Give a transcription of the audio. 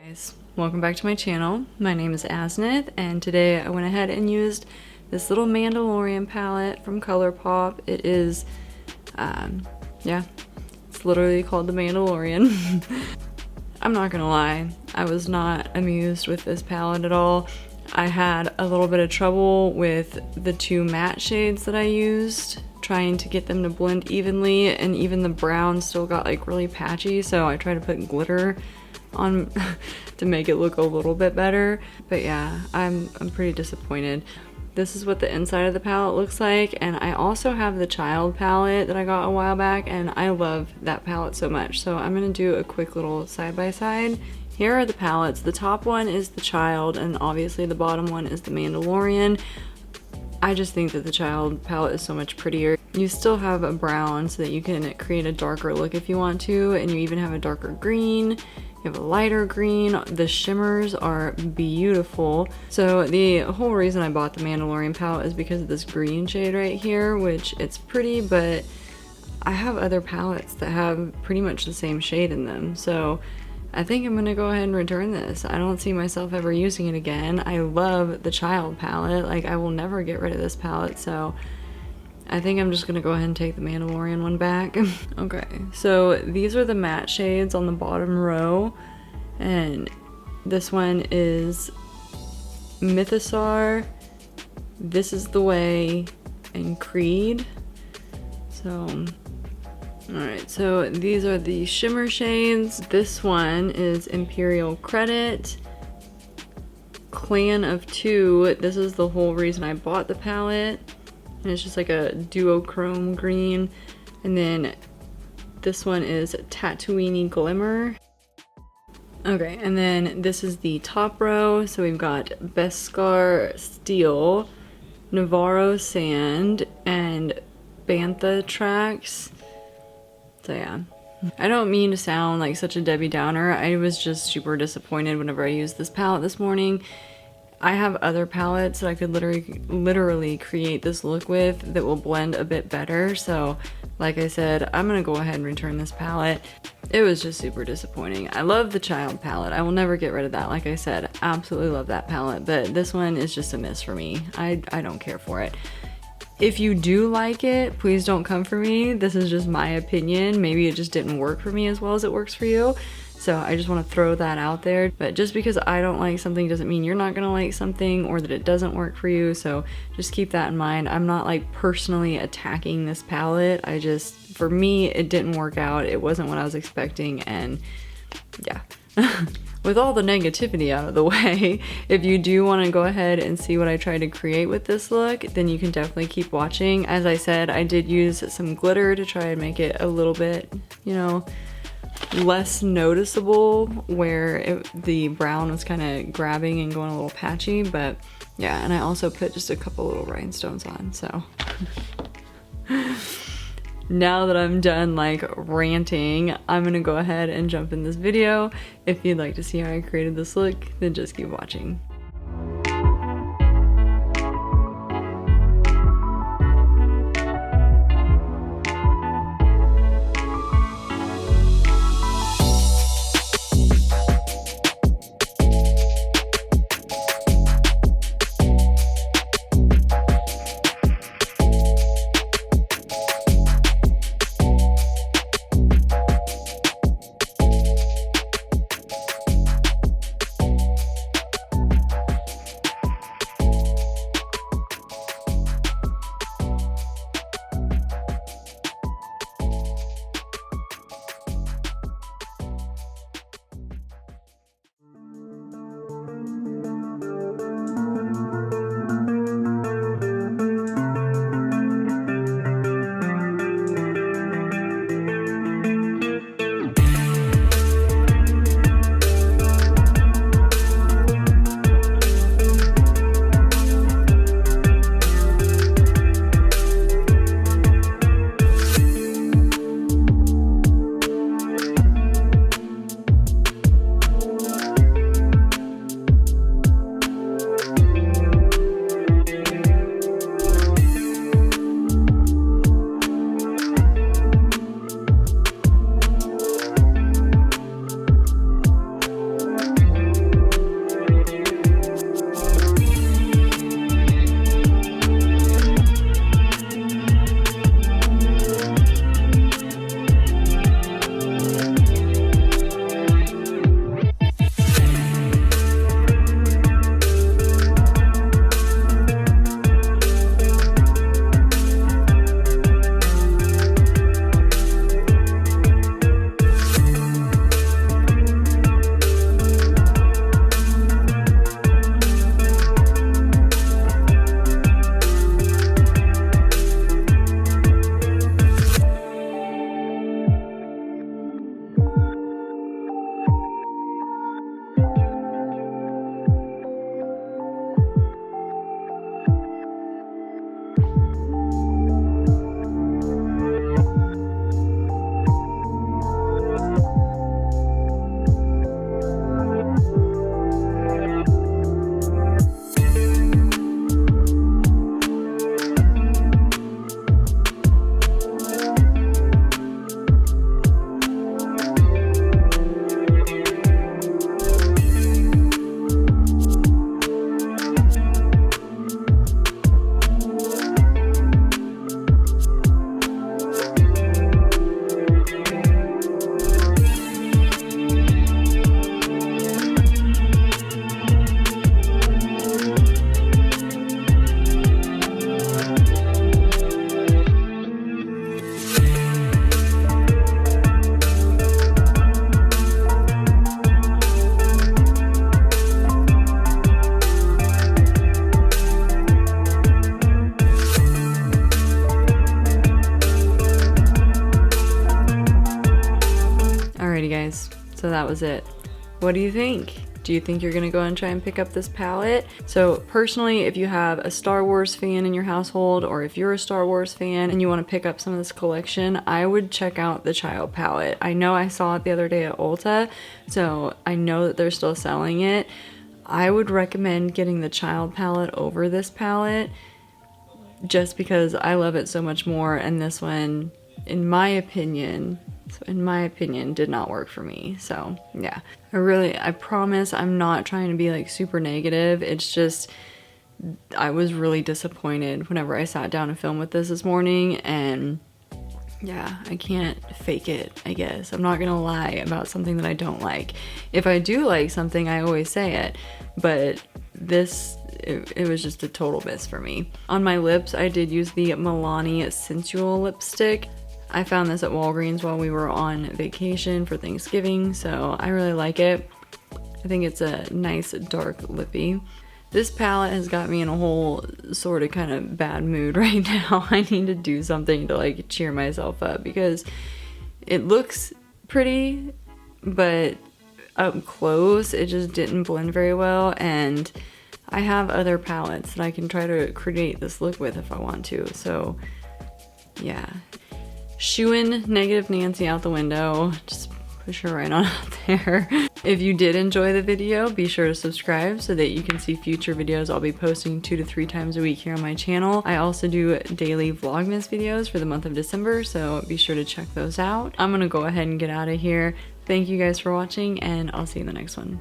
Guys, welcome back to my channel. My name is Asnith, and today I went ahead and used this little Mandalorian palette from Colourpop. It is, yeah, it's literally called The Mandalorian. I'm not gonna lie, I was not amused with this palette at all. I had a little bit of trouble with the two matte shades that I used, trying to get them to blend evenly, and even the brown still got like really patchy, so I tried to put glitter on to make it look a little bit better. But yeah, I'm pretty disappointed. This is what the inside of the palette looks like, and I also have the child palette that I got a while back, and I love that palette so much. So I'm gonna do a quick little side-by-side. Here are the palettes. The top one is the child, and obviously the bottom one is the Mandalorian. I just think that the child palette is so much prettier. You still have a brown so that you can create a darker look if you want to, and you even have a darker green. You have a lighter green. The shimmers are beautiful. So the whole reason I bought the Mandalorian palette is because of this green shade right here, which it's pretty, but I have other palettes that have pretty much the same shade in them. So I think I'm gonna go ahead and return this. I don't see myself ever using it again. I love the child palette. Like, I will never get rid of this palette, so I think I'm just gonna go ahead and take the Mandalorian one back. Okay, so these are the matte shades on the bottom row, and this one is Mythosaur, This Is the Way, and Creed. So, alright, so these are the shimmer shades. This one is Imperial Credit, Clan of Two. This is the whole reason I bought the palette. And it's just like a duochrome green. And then this one is Tatooine Glimmer. Okay, and then this is the top row. So we've got Beskar Steel, Navarro Sand, and Bantha Tracks. So yeah. I don't mean to sound like such a Debbie Downer. I was just super disappointed whenever I used this palette this morning. I have other palettes that I could literally create this look with that will blend a bit better. So like I said, I'm gonna go ahead and return this palette. It was just super disappointing. I love the child palette. I will never get rid of that. Like I said, absolutely love that palette, but this one is just a miss for me. I don't care for it. If you do like it, please don't come for me. This is just my opinion. Maybe it just didn't work for me as well as it works for you. So I just want to throw that out there. But just because I don't like something doesn't mean you're not going to like something, or that it doesn't work for you. So just keep that in mind. I'm not like personally attacking this palette. For me, it didn't work out. It wasn't what I was expecting, and yeah. With all the negativity out of the way, if you do want to go ahead and see what I try to create with this look, then you can definitely keep watching. As I said, I did use some glitter to try and make it a little bit, you know, less noticeable, where the brown was kind of grabbing and going a little patchy. But yeah, and I also put just a couple little rhinestones on, so now that I'm done like ranting, I'm gonna go ahead and jump in this video. If you'd like to see how I created this look, then just keep watching. Alrighty guys, so that was it. What do you think? Do you think you're gonna go and try and pick up this palette? So personally, if you have a Star Wars fan in your household, or if you're a Star Wars fan and you want to pick up some of this collection, I would check out the Child palette. I know I saw it the other day at Ulta, so I know that they're still selling it. I would recommend getting the Child palette over this palette just because I love it so much more, and this one, in my opinion, did not work for me. So yeah, I promise I'm not trying to be like super negative. It's just I was really disappointed whenever I sat down to film with this morning, and yeah, I can't fake it, I guess. I'm not gonna lie about something that I don't like. If I do like something, I always say it, but this, it was just a total miss for me. On my lips, I did use the Milani Sensual lipstick. I found this at Walgreens while we were on vacation for Thanksgiving, so I really like it. I think it's a nice dark lippy. This palette has got me in a whole sort of kind of bad mood right now. I need to do something to like cheer myself up because it looks pretty, but up close it just didn't blend very well, and I have other palettes that I can try to create this look with if I want to. So yeah. Shooing Negative Nancy out the window. Just push her right on out there. If you did enjoy the video, be sure to subscribe so that you can see future videos. I'll be posting 2 to 3 times a week here on my channel. I also do daily Vlogmas videos for the month of December, so be sure to check those out. I'm gonna go ahead and get out of here. Thank you guys for watching, and I'll see you in the next one.